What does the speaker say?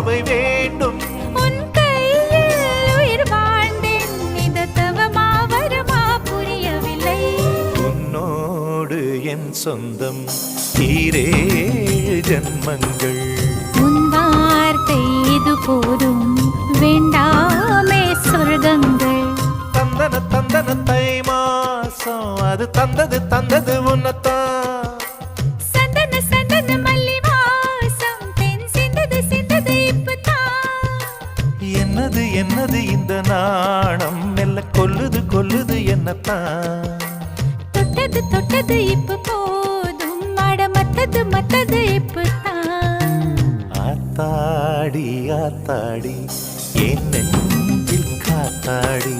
சுவை வேண்டும். உன் கையில் உயிர் வாழ்ந்தேன், இது தவமா வரமா புரியவில்லை. உன்னோடு என் சொந்தம் ஈரேழு ஜன்மங்கள். உன் வார்த்தை இது போதும், வேண்டாமே சொர்க்கங்கள். தந்தன தந்தன தை மாசம் அது தந்தது உன்னத்தான். சந்தன சந்தன மல்லி வாசம் தென் சிந்தது இப்பதான். என்னது என்னது இந்த நாணம் மெல்ல கொல்லுது என்னத்தான். தொட்டது இப்ப போதும், மத்தது இப்பதான். ஆத்தாடி ஆத்தாடி என் நெஞ்சில் காத்தாடி